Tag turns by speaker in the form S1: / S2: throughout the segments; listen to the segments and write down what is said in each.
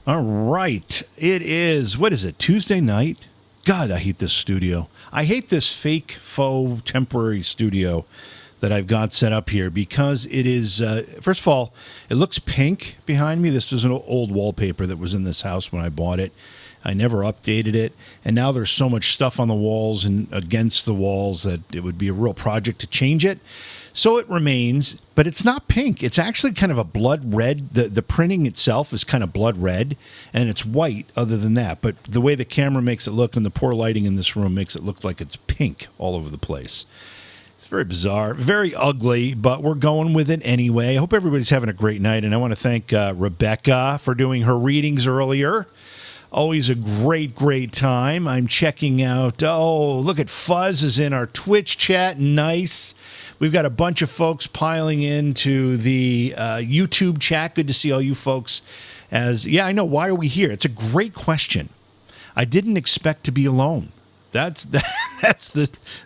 S1: All right. It is, what is it, Tuesday night? God, I hate this studio. I hate this fake, faux, temporary studio that I've got set up here because it is, first of all, it looks pink behind me. This is an old wallpaper that was in this house when I bought it. I never updated it, and now there's so much stuff on the walls and against the walls that it would be a real project to change it. So it remains, but it's not pink. It's actually kind of a blood red. The printing itself is kind of blood red, and it's white other than that. But the way the camera makes it look and the poor lighting in this room makes it look like it's pink all over the place. It's very bizarre, very ugly, but we're going with it anyway. I hope everybody's having a great night, and I want to thank Rebecca for doing her readings earlier. Always a great, great time. I'm checking out, look at Fuzz is in our Twitch chat. Nice. We've got a bunch of folks piling into the YouTube chat. Good to see all you folks. I know. Why are we here? It's a great question. I didn't expect to be alone. That's the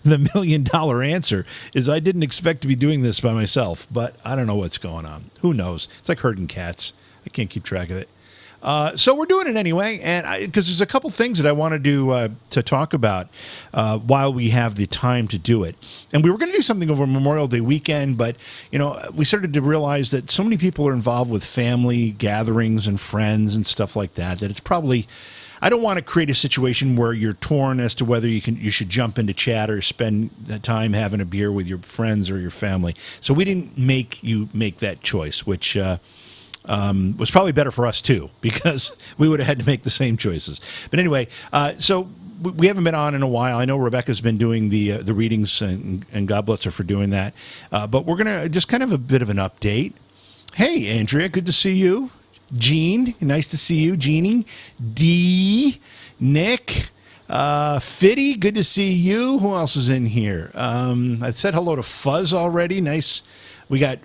S1: $1 million answer is I didn't expect to be doing this by myself, but I don't know what's going on. Who knows? It's like herding cats. I can't keep track of it. So we're doing it anyway, and because there's a couple things that I want to talk about while we have the time to do it. And we were going to do something over Memorial Day weekend, but we started to realize that so many people are involved with family gatherings and friends and stuff like that it's probably. I don't want to create a situation where you're torn as to whether you should jump into chat or spend the time having a beer with your friends or your family. So we didn't make you make that choice, which was probably better for us too, because we would have had to make the same choices. But anyway, so we haven't been on in a while. I know Rebecca's been doing the readings, and God bless her for doing that. But we're gonna just kind of a bit of an update. Hey, Andrea, good to see you. Gene, nice to see you. Jeannie, D, Nick, Fitty, good to see you. Who else is in here? I said hello to Fuzz already. Nice. We got.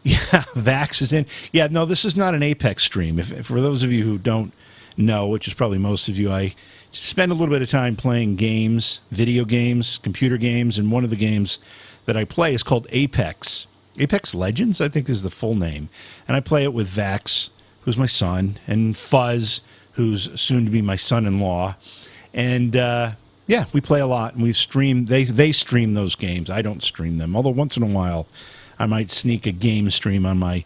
S1: Yeah, Vax is in. Yeah, no, this is not an Apex stream. If for those of you who don't know, which is probably most of you, I spend a little bit of time playing games, video games, computer games, and one of the games that I play is called Apex. Apex Legends, I think, is the full name. And I play it with Vax, who's my son, and Fuzz, who's soon to be my son-in-law. And we play a lot, and we stream. They stream those games. I don't stream them, although once in a while I might sneak a game stream on my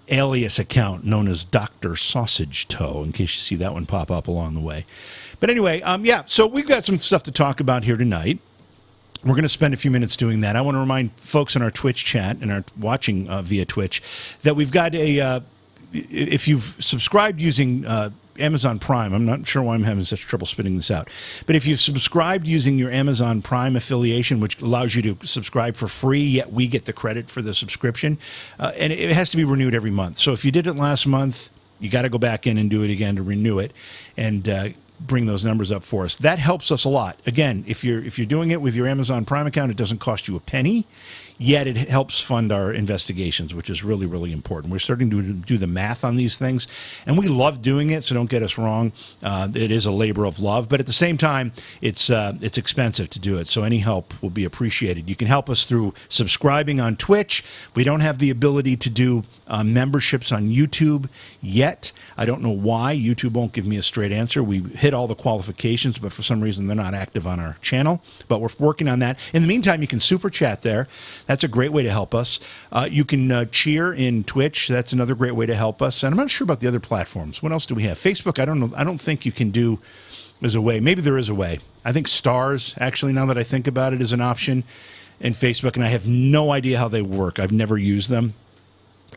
S1: alias account known as Dr. Sausage Toe, in case you see that one pop up along the way. But anyway, so we've got some stuff to talk about here tonight. We're going to spend a few minutes doing that. I want to remind folks in our Twitch chat and are watching via Twitch that we've got if you've subscribed using Amazon Prime, I'm not sure why I'm having such trouble spitting this out, but if you've subscribed using your Amazon Prime affiliation, which allows you to subscribe for free, yet we get the credit for the subscription, and it has to be renewed every month. So if you did it last month, you got to go back in and do it again to renew it, and bring those numbers up for us. That helps us a lot. Again, if you're doing it with your Amazon Prime account, it doesn't cost you a penny, yet it helps fund our investigations, which is really, really important. We're starting to do the math on these things, and we love doing it, so don't get us wrong. It is a labor of love, but at the same time, it's expensive to do it, so any help will be appreciated. You can help us through subscribing on Twitch. We don't have the ability to do memberships on YouTube yet. I don't know why. YouTube won't give me a straight answer. We hit all the qualifications, but for some reason, they're not active on our channel, but we're working on that. In the meantime, you can super chat there. That's a great way to help us. You can cheer in Twitch. That's another great way to help us. And I'm not sure about the other platforms. What else do we have? Facebook, I don't know. I don't think you can do as a way. Maybe there is a way. I think stars, actually, now that I think about it, is an option in Facebook, and I have no idea how they work. I've never used them.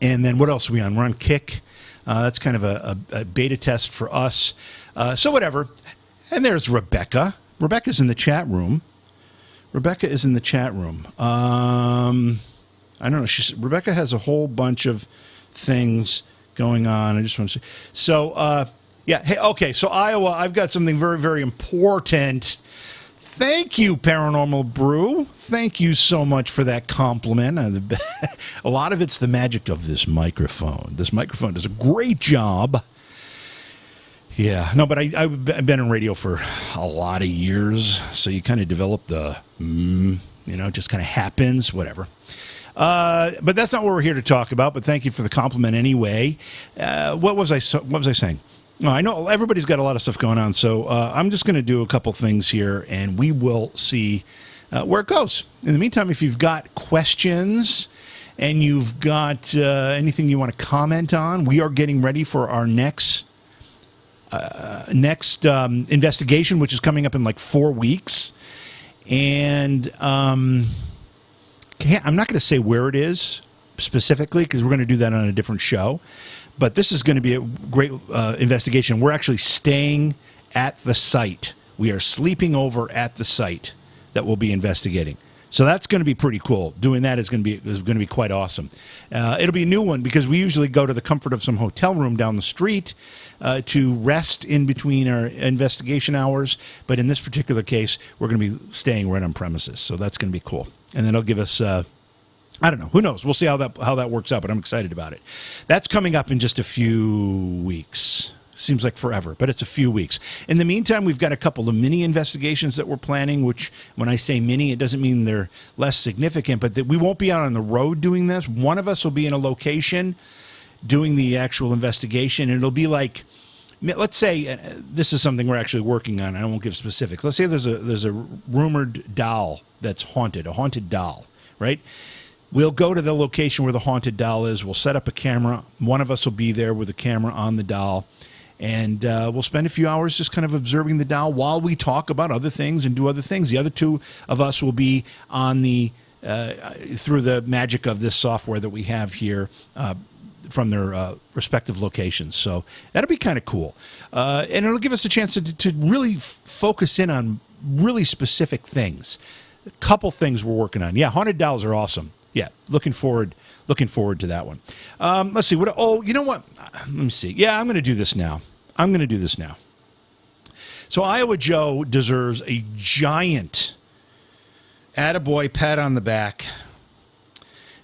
S1: And then what else are we on? We're on Kick. That's kind of a beta test for us. So whatever. And there's Rebecca. Rebecca's in the chat room. I don't know. Rebecca has a whole bunch of things going on. I just want to say. So, Hey, okay. So Iowa, I've got something very, very important. Thank you, Paranormal Brew. Thank you so much for that compliment. A lot of it's the magic of this microphone. This microphone does a great job. Yeah, no, but I've been in radio for a lot of years, so you kind of develop the, it just kind of happens, whatever. But that's not what we're here to talk about. But thank you for the compliment anyway. What was I saying? No, I know everybody's got a lot of stuff going on, so I'm just going to do a couple things here, and we will see where it goes. In the meantime, if you've got questions and you've got anything you want to comment on, we are getting ready for our next investigation, which is coming up in like 4 weeks. And I'm not going to say where it is specifically because we're going to do that on a different show. But this is going to be a great investigation. We're actually staying at the site. We are sleeping over at the site that we'll be investigating. So that's going to be pretty cool. Doing that is going to be quite awesome. It'll be a new one because we usually go to the comfort of some hotel room down the street to rest in between our investigation hours. But in this particular case, we're going to be staying right on premises. So that's going to be cool. And then it'll give us... I don't know. Who knows? We'll see how that works out, but I'm excited about it. That's coming up in just a few weeks. Seems like forever, but it's a few weeks. In the meantime, we've got a couple of mini investigations that we're planning, which when I say mini, it doesn't mean they're less significant, but that we won't be out on the road doing this. One of us will be in a location doing the actual investigation, and it'll be like, let's say this is something we're actually working on. I won't give specifics. Let's say there's a rumored doll that's haunted, a haunted doll, right? We'll go to the location where the haunted doll is. We'll set up a camera. One of us will be there with a camera on the doll. And we'll spend a few hours just kind of observing the doll while we talk about other things and do other things. The other two of us will be on through the magic of this software that we have here from their respective locations. So that'll be kind of cool. And it'll give us a chance to really focus in on really specific things. A couple things we're working on. Yeah, haunted dolls are awesome. Yeah, looking forward to that one. Let's see. You know what? Let me see. Yeah, I'm going to do this now. So Iowa Joe deserves a giant attaboy pat on the back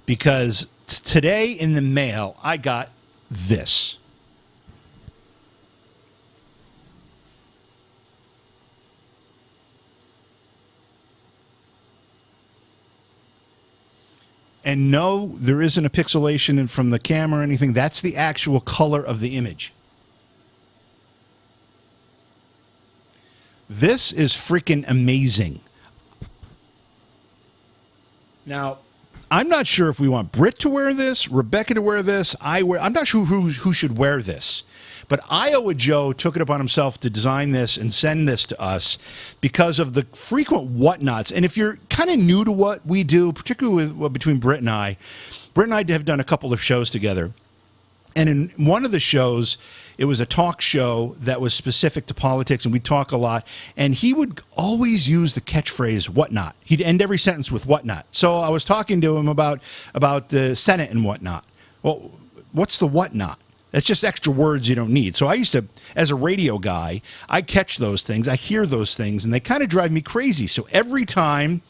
S1: because today in the mail I got this. And no, there isn't a pixelation from the camera or anything. That's the actual color of the image. This is freaking amazing. Now, I'm not sure if we want Britt to wear this, Rebecca to wear this. I'm not sure who should wear this. But Iowa Joe took it upon himself to design this and send this to us because of the frequent whatnots. And if you're kind of new to what we do, particularly between Britt and I have done a couple of shows together. And in one of the shows, it was a talk show that was specific to politics, and we'd talk a lot. And he would always use the catchphrase, whatnot. He'd end every sentence with whatnot. So I was talking to him about the Senate and whatnot. Well, what's the whatnot? That's just extra words you don't need. So I used to, as a radio guy, I catch those things, I hear those things, and they kind of drive me crazy. So every time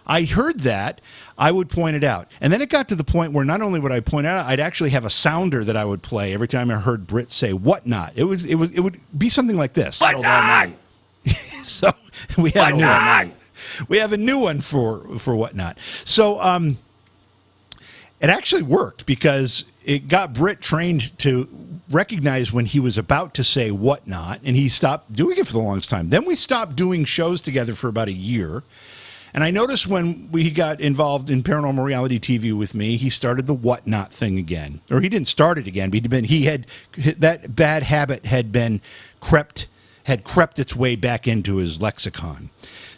S1: I heard that, I would point it out. And then it got to the point where not only would I point it out, I'd actually have a sounder that I would play every time I heard Britt say whatnot. It would be something like this.
S2: Whatnot.
S1: So we have a new one. We have a new one for whatnot. So it actually worked because it got Britt trained to recognize when he was about to say whatnot, and he stopped doing it for the longest time. Then we stopped doing shows together for about a year. And I noticed when he got involved in Paranormal Reality TV with me, he started the whatnot thing again. Or he didn't start it again, but that bad habit had crept its way back into his lexicon.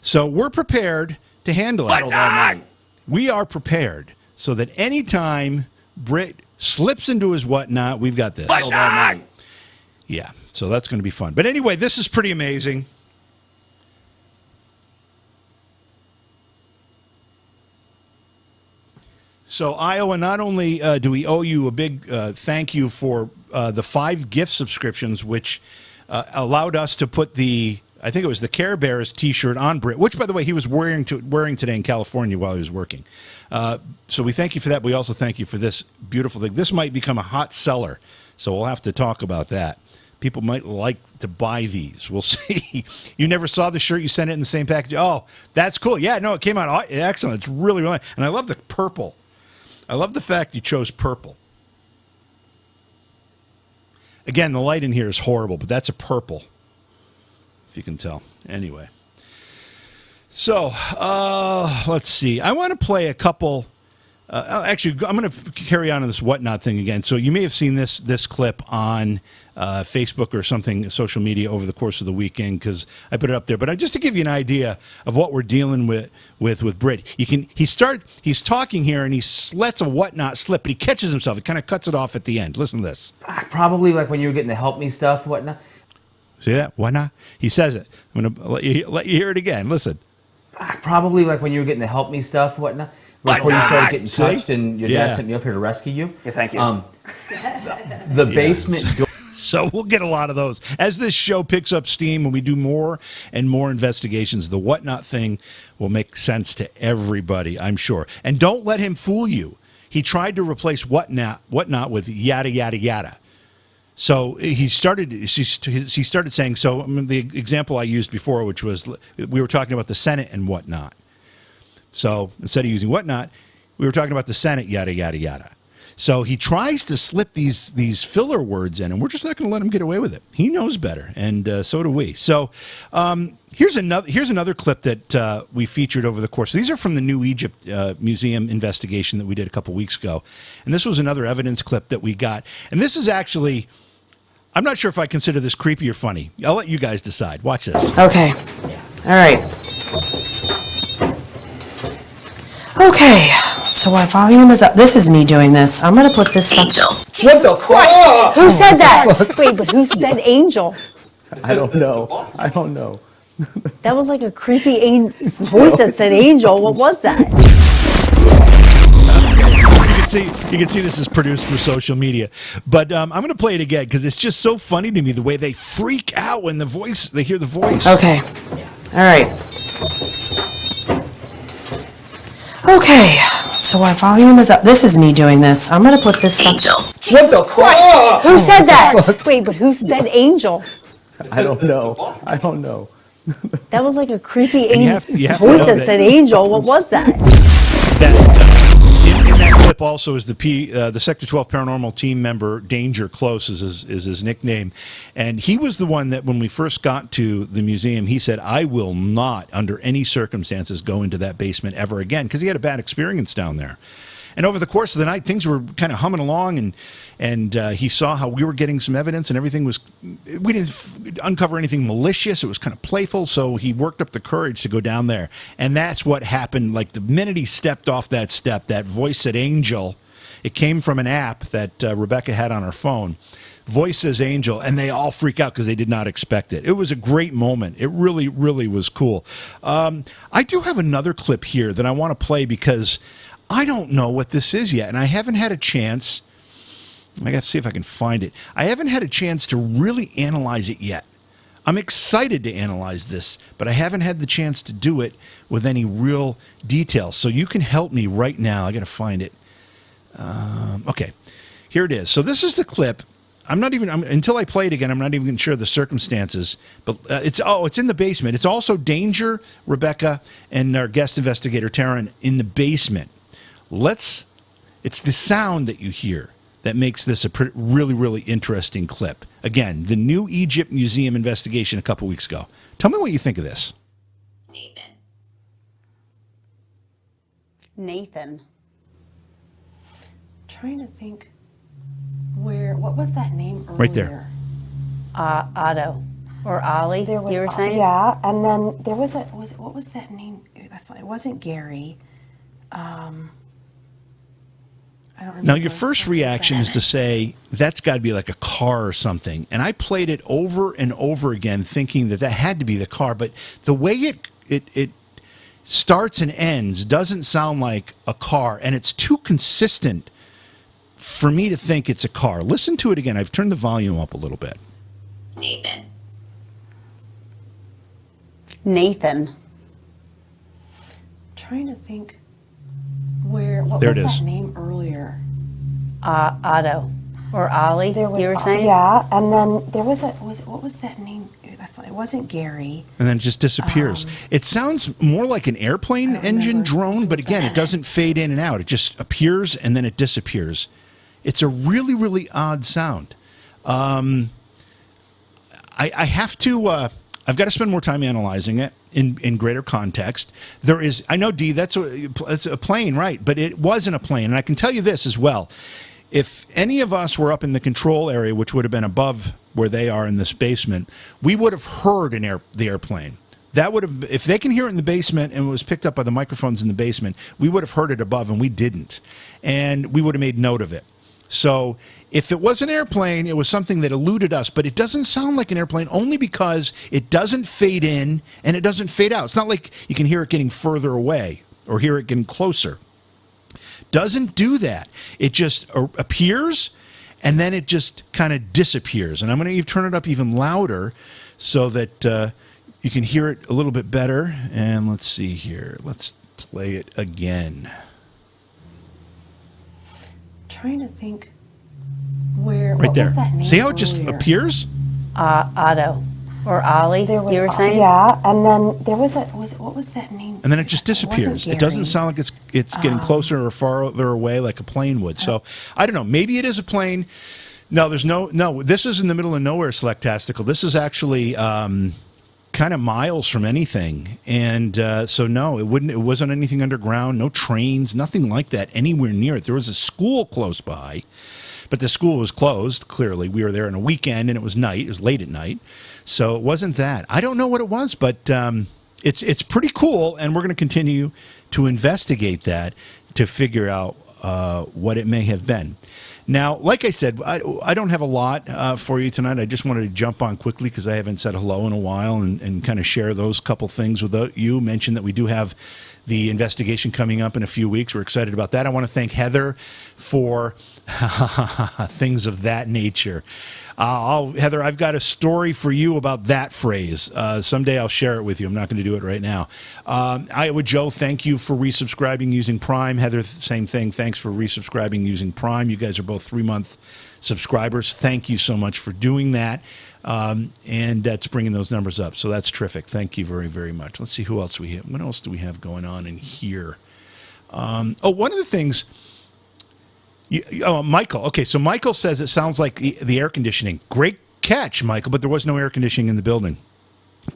S1: So we're prepared to handle it.
S2: Whatnot.
S1: We are prepared so that anytime Britt slips into his whatnot, we've got this.
S2: Whatnot.
S1: Yeah, so that's going to be fun. But anyway, this is pretty amazing. So, Iowa, not only do we owe you a big thank you for the 5 gift subscriptions, which allowed us to put I think it was the Care Bears T-shirt on Britt, which, by the way, he was wearing today in California while he was working. So we thank you for that. We also thank you for this beautiful thing. This might become a hot seller, so we'll have to talk about that. People might like to buy these. We'll see. You never saw the shirt. You sent it in the same package. Oh, that's cool. Yeah, no, it came out excellent. It's really, really, and I love the purple. I love the fact you chose purple. Again, the light in here is horrible, but that's a purple, if you can tell. Anyway. So, let's see. I want to play a couple. Actually, I'm going to carry on this whatnot thing again. So you may have seen this clip on Facebook or something, social media over the course of the weekend because I put it up there. But just to give you an idea of what we're dealing with Britt, he's talking here and he lets a whatnot slip, but he catches himself. He kind of cuts it off at the end. Listen to this.
S2: Probably like when you were getting the help me stuff, whatnot.
S1: See that? Whatnot? He says it. I'm going to let you hear it again. Listen.
S2: Probably like when you were getting the help me stuff, whatnot. Before you started getting touched and your dad sent me up here to rescue you.
S3: Yeah, thank you.
S2: The basement door.
S1: So we'll get a lot of those. As this show picks up steam and we do more and more investigations, the whatnot thing will make sense to everybody, I'm sure. And don't let him fool you. He tried to replace whatnot with yada, yada, yada. So he started saying, so I mean, the example I used before, which was we were talking about the Senate and whatnot. So instead of using whatnot, we were talking about the Senate, yada, yada, yada. So he tries to slip these filler words in, and we're just not going to let him get away with it. He knows better, and so do we. So here's another clip that we featured over the course. These are from the New Egypt Museum investigation that we did a couple weeks ago. And this was another evidence clip that we got. And this is actually, I'm not sure if I consider this creepy or funny. I'll let you guys decide. Watch this.
S4: Okay. All right. Okay, so our volume is up. This is me doing this. I'm going to put this...
S5: Angel.
S4: What the Christ? Who said that?
S5: Wait, but who said angel?
S2: I don't know. I don't know.
S5: That was like a creepy voice that said angel. What was that?
S1: You can see this is produced for social media. But I'm going to play it again because it's just so funny to me the way they freak out when they hear the voice.
S4: Okay. All right. Okay, so our volume is up. This is me doing this. I'm going to put this...
S5: Angel.
S4: What the Christ? Who said that?
S5: Wait, but who said angel?
S2: I don't know. I don't know.
S5: That was like a creepy
S1: voice
S5: that said angel. What was that?
S1: In that clip also is the Sector 12 Paranormal team member, Danger Close is his nickname. And he was the one that when we first got to the museum, he said, I will not under any circumstances go into that basement ever again because he had a bad experience down there. And over the course of the night, things were kind of humming along, and he saw how we were getting some evidence, and everything was. We didn't uncover anything malicious. It was kind of playful, so he worked up the courage to go down there, and that's what happened. Like the minute he stepped off that step, that voice said "Angel." It came from an app that Rebecca had on her phone. Voice says "Angel," and they all freak out because they did not expect it. It was a great moment. It really, really was cool. I do have another clip here that I want to play because I don't know what this is yet, and I haven't had a chance. I got to see if I can find it. I haven't had a chance to really analyze it yet. I'm excited to analyze this, but I haven't had the chance to do it with any real details. So you can help me right now. I got to find it. Okay, here it is. So this is the clip. Until I play it again, I'm not even sure the circumstances. But it's in the basement. It's also Danger, Rebecca, and our guest investigator Taryn in the basement. It's the sound that you hear that makes this a really, really interesting clip. Again, the New Egypt Museum investigation a couple weeks ago. Tell me what you think of this.
S5: Nathan.
S4: Trying to think what was that name earlier?
S1: Right there.
S5: Otto. Or Ollie, you were saying?
S4: Yeah, and then there was what was that name? I thought it wasn't Gary. I don't remember.
S1: Now, your first reaction is to say, that's got to be like a car or something. And I played it over and over again thinking that had to be the car. But the way it starts and ends doesn't sound like a car. And it's too consistent for me to think it's a car. Listen to it again. I've turned the volume up a little bit.
S5: Nathan.
S4: Trying to think what
S1: there
S4: was
S1: it is.
S4: That name earlier?
S5: Otto. Or Ollie,
S4: There was,
S5: you were saying?
S4: yeah, and then there was what was that name? I thought it wasn't Gary.
S1: And then it just disappears. It sounds more like an airplane engine drone, but again, it doesn't fade in and out. It just appears and then it disappears. It's a really, really odd sound. I have to, I've got to spend more time analyzing it in greater context. There is, I know, Dee, that's a plane, right? But it wasn't a plane. And I can tell you this as well. If any of us were up in the control area, which would have been above where they are in this basement, we would have heard the airplane. That would have, if they can hear it in the basement and it was picked up by the microphones in the basement, we would have heard it above, and we didn't. And we would have made note of it. So if it was an airplane, it was something that eluded us, but it doesn't sound like an airplane only because it doesn't fade in and it doesn't fade out. It's not like you can hear it getting further away or hear it getting closer. Doesn't do that. It just appears and then it just kind of disappears. And I'm going to turn it up even louder so that you can hear it a little bit better. And let's see here. Let's play it again.
S4: Trying to think where,
S1: right
S4: what
S1: there.
S4: was that name?
S1: See how it just
S4: earlier?
S1: appears?
S5: Otto. Or Ollie,
S4: There was,
S5: you were saying?
S4: yeah, and then there was what was that name?
S1: And then it just
S4: I thought
S1: disappears. It doesn't sound like it's getting closer or farther away like a plane would. So I don't know. Maybe it is a plane. No, there's no. This is in the middle of nowhere, Selectastical. This is actually kind of miles from anything, and so no, it wouldn't. It wasn't anything underground. No trains, nothing like that anywhere near it. There was a school close by, but the school was closed. Clearly, we were there on a weekend, and it was night. It was late at night. So it wasn't that. I don't know what it was, but it's pretty cool, and we're going to continue to investigate that to figure out what it may have been. Now, like I said, I don't have a lot for you tonight. I just wanted to jump on quickly because I haven't said hello in a while and kind of share those couple things with you. Mention that we do have the investigation coming up in a few weeks. We're excited about that. I want to thank Heather for things of that nature. Heather, I've got a story for you about that phrase. Someday I'll share it with you. I'm not going to do it right now. Iowa Joe, thank you for resubscribing using Prime. Heather, same thing. Thanks for resubscribing using Prime. You guys are both 3-month subscribers. Thank you so much for doing that. And that's bringing those numbers up. So that's terrific. Thank you very, very much. Let's see who else we have. What else do we have going on in here? One of the things... Michael. Okay, so Michael says it sounds like the air conditioning. Great catch, Michael, but there was no air conditioning in the building.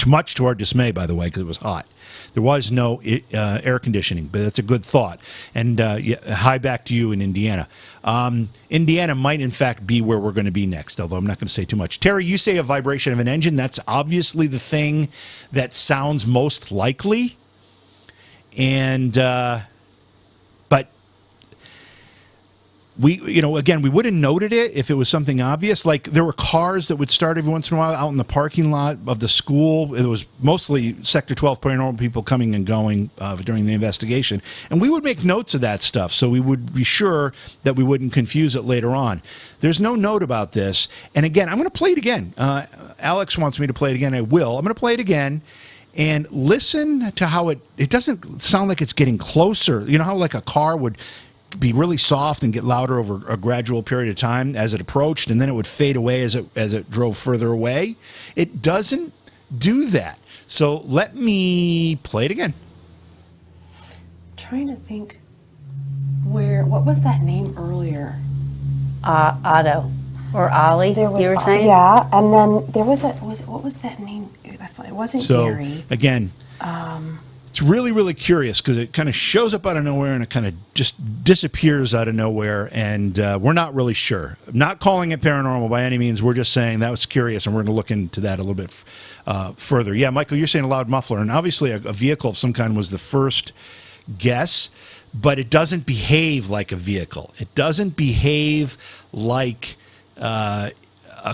S1: Much to our dismay, by the way, because it was hot. There was no air conditioning, but that's a good thought. And hi back to you in Indiana. Indiana might, in fact, be where we're going to be next, although I'm not going to say too much. Terry, you say a vibration of an engine. That's obviously the thing that sounds most likely. And... but we wouldn't noted it if it was something obvious. Like there were cars that would start every once in a while out in the parking lot of the school. It was mostly Sector 12 paranormal people coming and going during the investigation. And we would make notes of that stuff so we would be sure that we wouldn't confuse it later on. There's no note about this. And again, I'm going to play it again. Alex wants me to play it again. I will. I'm going to play it again. And listen to how it doesn't sound like it's getting closer. You know how like a car would be really soft and get louder over a gradual period of time as it approached, and then it would fade away as it drove further away? It doesn't do that. So let me play it again.
S4: Trying to think what was that name earlier?
S5: Otto. Or Ollie,
S4: There was,
S5: you were saying?
S4: yeah, and then there was what was that name? I thought it wasn't Gary.
S1: Again, it's really, really curious because it kind of shows up out of nowhere and it kind of just disappears out of nowhere, and we're not really sure. I'm not calling it paranormal by any means. We're just saying that was curious, and we're going to look into that a little bit further. Yeah, Michael, you're saying a loud muffler, and obviously a vehicle of some kind was the first guess, but it doesn't behave like a vehicle. It doesn't behave like a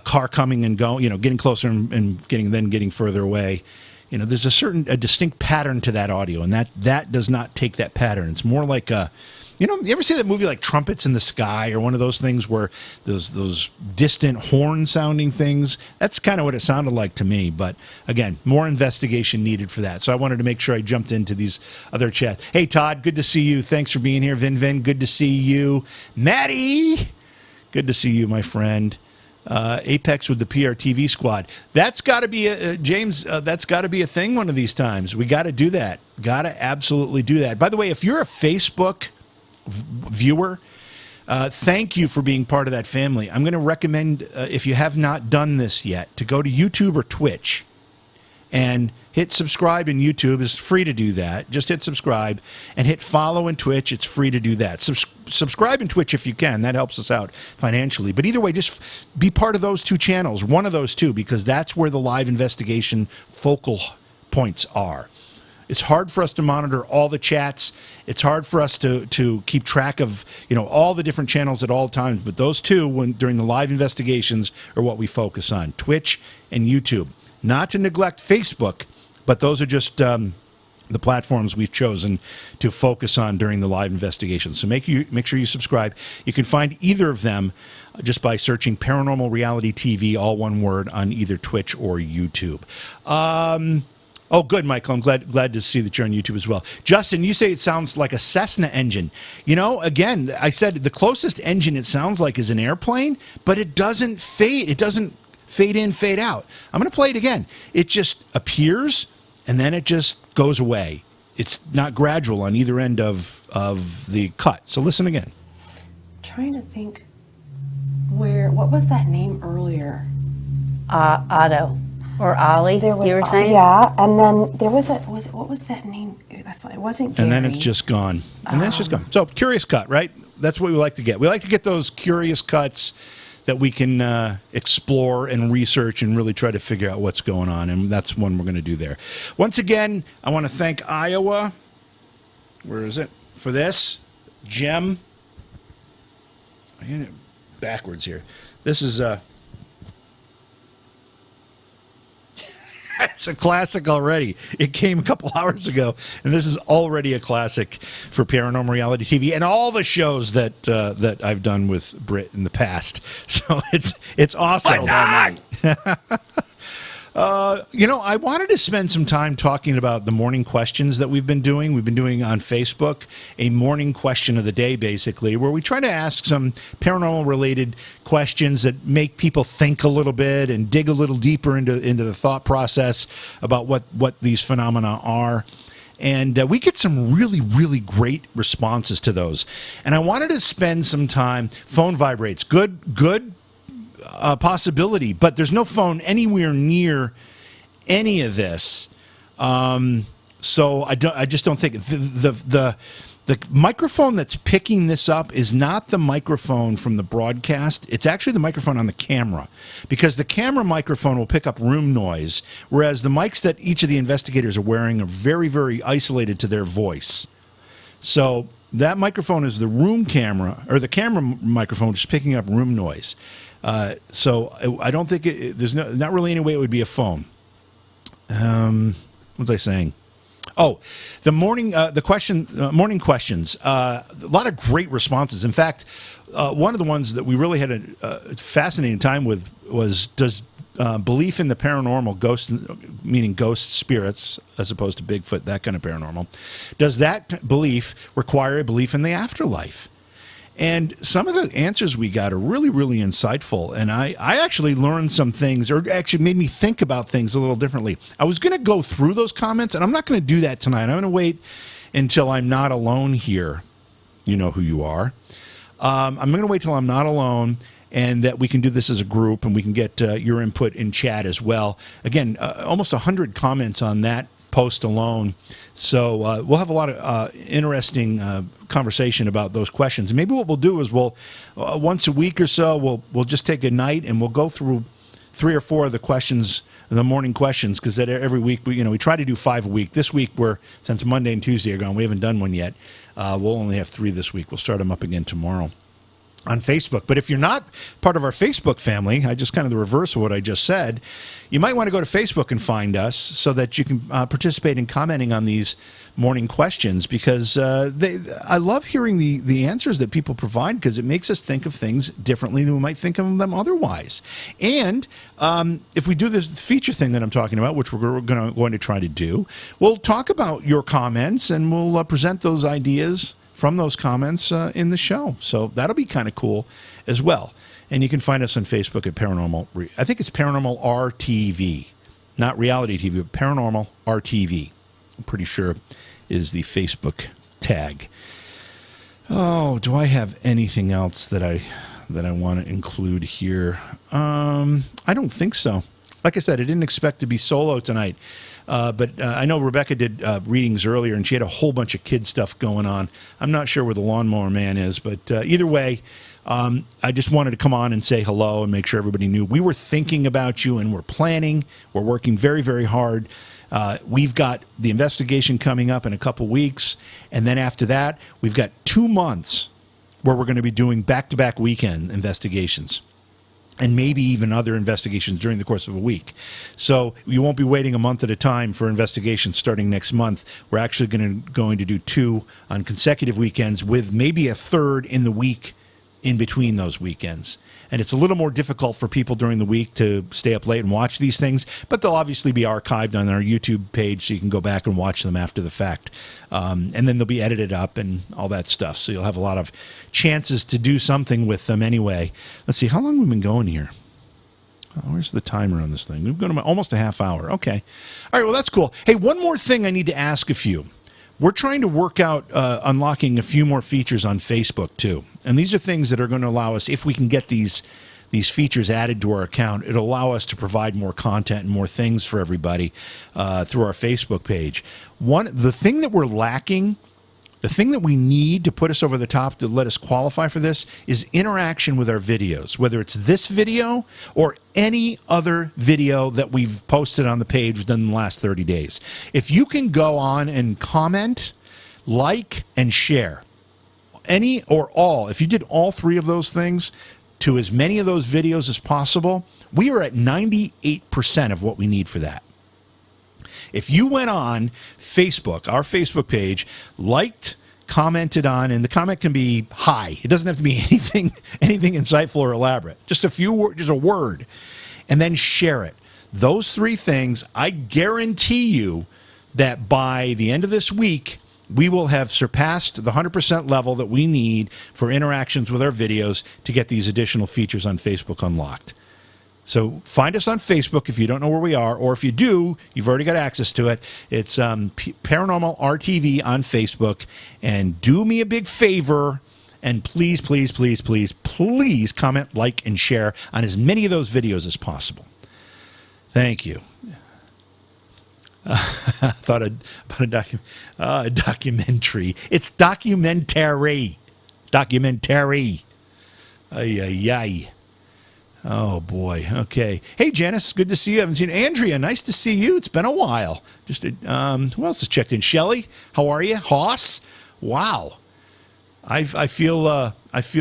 S1: car coming and going, getting closer and getting further away. There's a distinct pattern to that audio, and that does not take that pattern. It's more like you ever see that movie like Trumpets in the Sky, or one of those things where those distant horn sounding things? That's kind of what it sounded like to me. But again, more investigation needed for that. So I wanted to make sure I jumped into these other chats. Hey, Todd, good to see you. Thanks for being here. Vin, good to see you. Maddie, Good to see you, my friend. Apex with the PRTV squad. That's got to be James. That's got to be a thing one of these times. We got to do that. Got to absolutely do that. By the way, if you're a Facebook viewer, thank you for being part of that family. I'm going to recommend, if you have not done this yet, to go to YouTube or Twitch and hit subscribe in YouTube. It's free to do that. Just hit subscribe and hit follow in Twitch. It's free to do that. Subscribe in Twitch if you can. That helps us out financially. But either way, just be part of those two channels, one of those two, because that's where the live investigation focal points are. It's hard for us to monitor all the chats. It's hard for us to keep track of, all the different channels at all times. But those two, during the live investigations, are what we focus on, Twitch and YouTube. Not to neglect Facebook, but those are just the platforms we've chosen to focus on during the live investigation. So make sure you subscribe. You can find either of them just by searching Paranormal Reality TV, all one word, on either Twitch or YouTube. Oh, good, Michael. I'm glad to see that you're on YouTube as well. Justin, you say it sounds like a Cessna engine. Again, I said the closest engine it sounds like is an airplane, but it doesn't fade. It doesn't fade in, fade out. I'm going to play it again. It just appears, and then it just goes away. It's not gradual on either end of the cut. So listen again.
S4: Trying to think what was that name earlier?
S5: Otto or Ollie, you were saying?
S4: Yeah, and then there was what was that name? I thought it wasn't Gary.
S1: And then it's just gone. And then it's just gone. So curious cut, right? That's what we like to get. We like to get those curious cuts that we can explore and research and really try to figure out what's going on. And that's one we're going to do there. Once again, I want to thank Iowa. Where is it? For this. Gem. I'm getting it backwards here. This is it's a classic already. It came a couple hours ago, and this is already a classic for Paranormal Reality TV and all the shows that I've done with Britt in the past. So it's awesome.
S2: Why not?
S1: I wanted to spend some time talking about the morning questions that we've been doing. We've been doing on Facebook a morning question of the day, basically, where we try to ask some paranormal-related questions that make people think a little bit and dig a little deeper into the thought process about what these phenomena are. And we get some really, really great responses to those. And I wanted to spend some time. Phone vibrates. Good. Possibility, but there's no phone anywhere near any of this. So I just don't think the microphone that's picking this up is not the microphone from the broadcast. It's actually the microphone on the camera, because the camera microphone will pick up room noise, whereas the mics that each of the investigators are wearing are very, very isolated to their voice. So that microphone is the room camera, or the camera microphone, just picking up room noise. So I don't think there's not really any way it would be a phone. What was I saying? Oh, the morning morning questions. A lot of great responses. In fact, one of the ones that we really had a fascinating time with was, does belief in the paranormal, ghosts, meaning ghost spirits, as opposed to Bigfoot, that kind of paranormal, does that belief require a belief in the afterlife? And some of the answers we got are really, really insightful. And I actually learned some things, or actually made me think about things a little differently. I was going to go through those comments, and I'm not going to do that tonight. I'm going to wait until I'm not alone here. You know who you are. I'm going to wait till I'm not alone, and that we can do this as a group, and we can get your input in chat as well. Again, almost 100 comments on that post alone. So we'll have a lot of interesting conversation about those questions. And maybe what we'll do is we'll once a week or so we'll just take a night and we'll go through 3 or 4 of the questions, the morning questions, because that every week we try to do 5 a week. This week since Monday and Tuesday are gone, we haven't done one yet. We'll only have 3 this week. We'll start them up again tomorrow on Facebook. But if you're not part of our Facebook family, I just kind of the reverse of what I just said, you might want to go to Facebook and find us so that you can participate in commenting on these morning questions, because I love hearing the answers that people provide, because it makes us think of things differently than we might think of them otherwise. And if we do this feature thing that I'm talking about, which we're going to try to do, we'll talk about your comments and we'll present those ideas from those comments in the show. So that'll be kind of cool as well. And you can find us on Facebook at Paranormal. I think it's Paranormal RTV, not Reality TV, but Paranormal RTV. I'm pretty sure is the Facebook tag. Oh, do I have anything else that I want to include here? I don't think so. Like I said, I didn't expect to be solo tonight. But I know Rebecca did readings earlier, and she had a whole bunch of kid stuff going on. I'm not sure where the lawnmower man is, but either way, I just wanted to come on and say hello and make sure everybody knew we were thinking about you and we're planning. We're working very, very hard. We've got the investigation coming up in a couple weeks, and then after that, we've got 2 months where we're going to be doing back-to-back weekend investigations, and maybe even other investigations during the course of a week. So you won't be waiting a month at a time for investigations starting next month. We're actually going to do 2 on consecutive weekends with maybe a third in the week in between those weekends. And it's a little more difficult for people during the week to stay up late and watch these things, but they'll obviously be archived on our YouTube page so you can go back and watch them after the fact. And then they'll be edited up and all that stuff. So you'll have a lot of chances to do something with them anyway. Let's see, how long have we been going here? Oh, where's the timer on this thing? We've gone almost a half hour. Okay. All right, well, that's cool. Hey, one more thing I need to ask of you. We're trying to work out unlocking a few more features on Facebook, too. And these are things that are going to allow us, if we can get these features added to our account, it'll allow us to provide more content and more things for everybody through our Facebook page. The thing that we're lacking, the thing that we need to put us over the top to let us qualify for this is interaction with our videos, whether it's this video or any other video that we've posted on the page within the last 30 days. If you can go on and comment, like, and share, any or all, if you did all 3 of those things to as many of those videos as possible, we are at 98% of what we need for that. If you went on Facebook, our Facebook page, liked, commented on, and the comment can be hi. It doesn't have to be anything insightful or elaborate. Just a word, and then share it. Those 3 things, I guarantee you that by the end of this week, we will have surpassed the 100% level that we need for interactions with our videos to get these additional features on Facebook unlocked. So find us on Facebook if you don't know where we are, or if you do, you've already got access to it. It's Paranormal RTV on Facebook. And do me a big favor, and please, please, please, please, please comment, like, and share on as many of those videos as possible. Thank you. I thought about a documentary. It's documentary. Documentary. Ay, ay, ay. Oh, boy. Okay. Hey, Janice, good to see you. I haven't seen Andrea. Nice to see you. It's been a while. Who else has checked in? Shelley, how are you? Hoss? Wow. I feel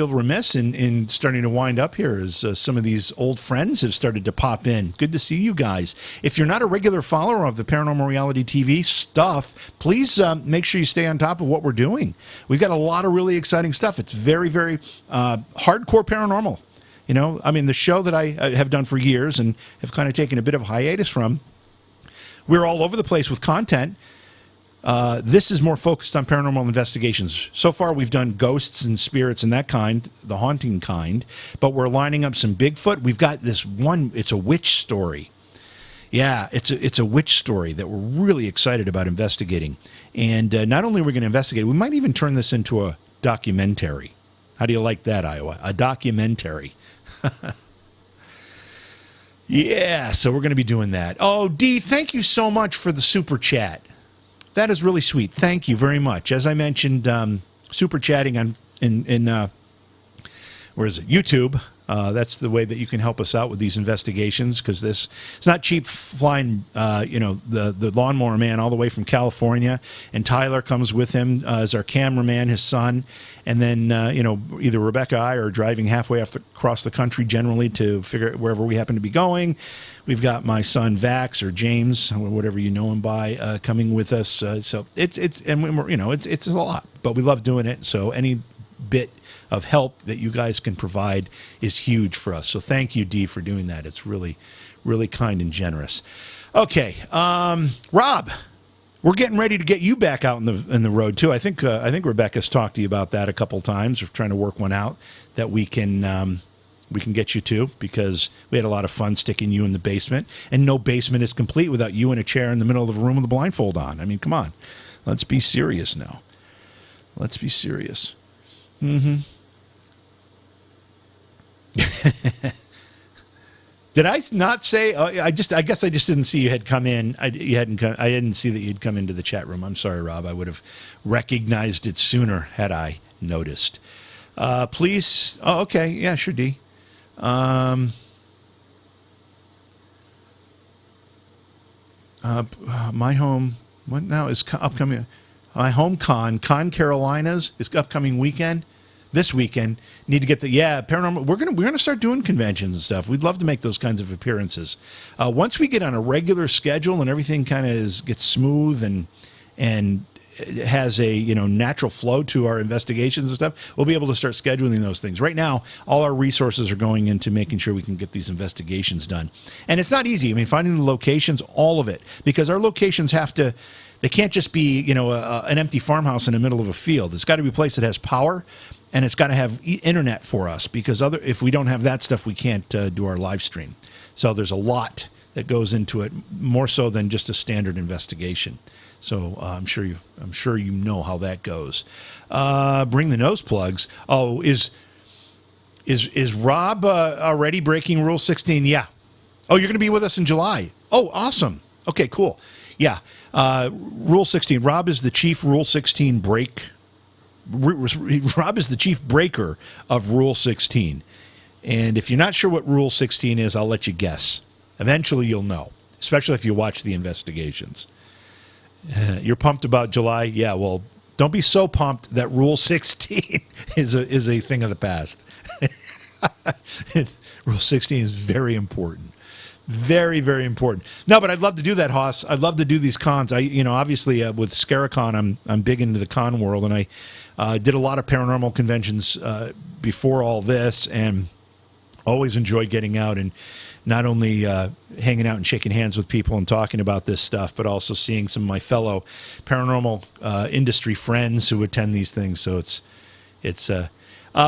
S1: remiss in starting to wind up here as some of these old friends have started to pop in. Good to see you guys. If you're not a regular follower of the Paranormal Reality TV stuff, please make sure you stay on top of what we're doing. We've got a lot of really exciting stuff. It's very, very hardcore paranormal. You know, I mean, the show that I have done for years and have kind of taken a bit of a hiatus from, we're all over the place with content. This is more focused on paranormal investigations. So far, we've done ghosts and spirits and that kind, the haunting kind, but we're lining up some Bigfoot. We've got this one, it's a witch story. Yeah, it's a witch story that we're really excited about investigating. And not only are we going to investigate, we might even turn this into a documentary. How do you like that, Iowa? A documentary. Yeah, so we're going to be doing that. Oh, Dee, thank you so much for the super chat. That is really sweet. Thank you very much. As I mentioned, super chatting in where is it? YouTube. That's the way that you can help us out with these investigations, because it's not cheap flying, the lawnmower man all the way from California, and Tyler comes with him as our cameraman, his son, and then either Rebecca or I are driving halfway across the country generally to figure out wherever we happen to be going. We've got my son Vax, or James, or whatever you know him by, coming with us. So it's a lot, but we love doing it. So any bit of help that you guys can provide is huge for us. So thank you, Dee, for doing that. It's really, really kind and generous. Okay, Rob, We're getting ready to get you back out in the road too. I think Rebecca's talked to you about that a couple times. We're trying to work one out that we can get you to, because we had a lot of fun sticking you in the basement, and no basement is complete without you in a chair in the middle of the room with a blindfold on. I mean, come on, let's be serious now. Let's be serious. Mm-hmm. Did I not say? I guess I just didn't see you had come in. I didn't see that you'd come into the chat room. I'm sorry, Rob. I would have recognized it sooner had I noticed. Please. Oh, okay. Yeah, sure, D. My home. What now is upcoming? My home con Carolinas is upcoming weekend. This weekend, need to get Paranormal. We're gonna start doing conventions and stuff. We'd love to make those kinds of appearances. Once we get on a regular schedule and everything kind of gets smooth and it has a natural flow to our investigations and stuff, we'll be able to start scheduling those things. Right now, all our resources are going into making sure we can get these investigations done, and it's not easy. I mean, finding the locations, all of it, because our locations they can't just be an empty farmhouse in the middle of a field. It's got to be a place that has power. And it's got to have internet for us, because if we don't have that stuff, we can't do our live stream. So there's a lot that goes into it, more so than just a standard investigation. So I'm sure you know how that goes. Bring the nose plugs. Oh, is Rob already breaking Rule 16? Yeah. Oh, you're going to be with us in July. Oh, awesome. Okay, cool. Yeah. Rule 16. Rob is the chief Rule 16 Rob is the chief breaker of Rule 16. And if you're not sure what Rule 16 is, I'll let you guess. Eventually you'll know, especially if you watch the investigations. You're pumped about July? Yeah, well, don't be so pumped that Rule 16 is a thing of the past. Rule 16 is very important. Very, very important. No, but I'd love to do that, Haas. I'd love to do these cons. Obviously with Scaricon, I'm big into the con world, and I did a lot of paranormal conventions before all this, and always enjoy getting out and not only hanging out and shaking hands with people and talking about this stuff, but also seeing some of my fellow paranormal industry friends who attend these things. So it's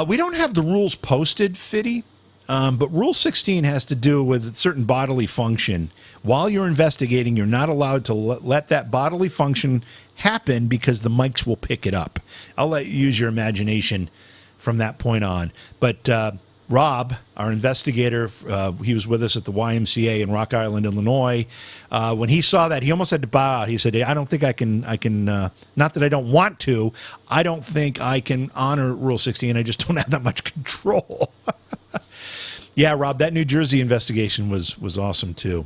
S1: we don't have the rules posted, Fitty. But Rule 16 has to do with a certain bodily function. While you're investigating, you're not allowed to let that bodily function happen, because the mics will pick it up. I'll let you use your imagination from that point on. But Rob, our investigator, he was with us at the YMCA in Rock Island, Illinois. When he saw that, he almost had to bow out. He said, I don't think I can, not that I don't want to, I don't think I can honor Rule 16. I just don't have that much control. Yeah, Rob, that New Jersey investigation was awesome, too.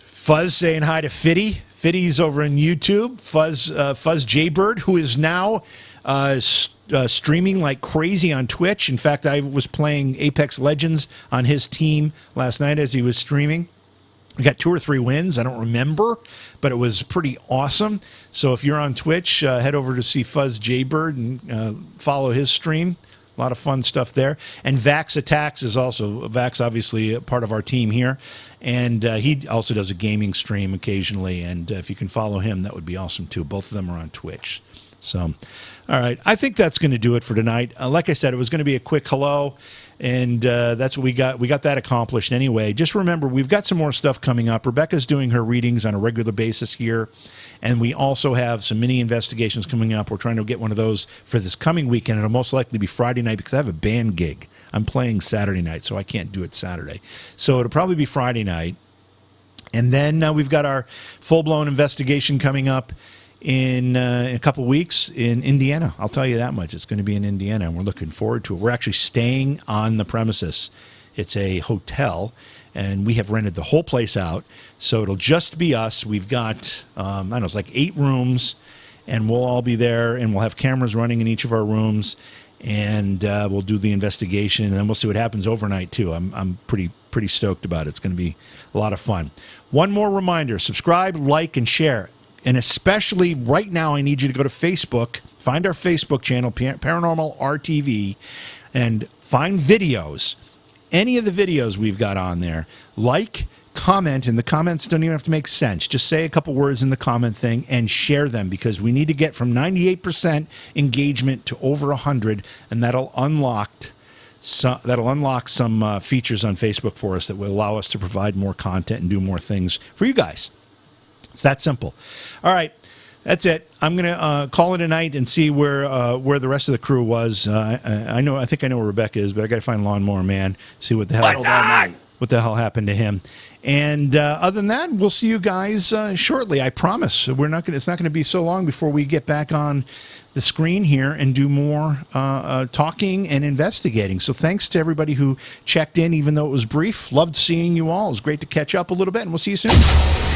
S1: Fuzz saying hi to Fitty. Fitty's over in YouTube. Fuzz Jaybird, who is now streaming like crazy on Twitch. In fact, I was playing Apex Legends on his team last night as he was streaming. We got 2 or 3 wins. I don't remember, but it was pretty awesome. So if you're on Twitch, head over to see Fuzz Jaybird and follow his stream. A lot of fun stuff there. And Vax Attacks is also, Vax obviously a part of our team here. And he also does a gaming stream occasionally. And if you can follow him, that would be awesome too. Both of them are on Twitch. So, all right. I think that's going to do it for tonight. Like I said, it was going to be a quick hello. And that's what we got. We got that accomplished anyway. Just remember, we've got some more stuff coming up. Rebecca's doing her readings on a regular basis here. And we also have some mini investigations coming up. We're trying to get one of those for this coming weekend. It'll most likely be Friday night, because I have a band gig. I'm playing Saturday night, so I can't do it Saturday. So it'll probably be Friday night. And then we've got our full-blown investigation coming up in a couple weeks in Indiana. I'll tell you that much. It's going to be in Indiana, and we're looking forward to it. We're actually staying on the premises. It's a hotel, and we have rented the whole place out, so it'll just be us. We've got, I don't know, it's like 8 rooms, and we'll all be there, and we'll have cameras running in each of our rooms, and we'll do the investigation, and then we'll see what happens overnight, too. I'm pretty stoked about it. It's going to be a lot of fun. One more reminder, subscribe, like, and share. And especially right now, I need you to go to Facebook, find our Facebook channel, Paranormal RTV, and find videos. Any of the videos we've got on there. Like, comment, and the comments don't even have to make sense. Just say a couple words in the comment thing and share them, because we need to get from 98% engagement to over 100, and that'll unlock some features on Facebook for us that will allow us to provide more content and do more things for you guys. It's that simple. All right. That's it. I'm going to call it a night and see where the rest of the crew was. I think I know where Rebecca is, but I got to find Lawnmower Man, see what the hell happened to him. And other than that, we'll see you guys shortly. I promise. It's not going to be so long before we get back on the screen here and do more talking and investigating. So thanks to everybody who checked in, even though it was brief. Loved seeing you all. It was great to catch up a little bit, and we'll see you soon.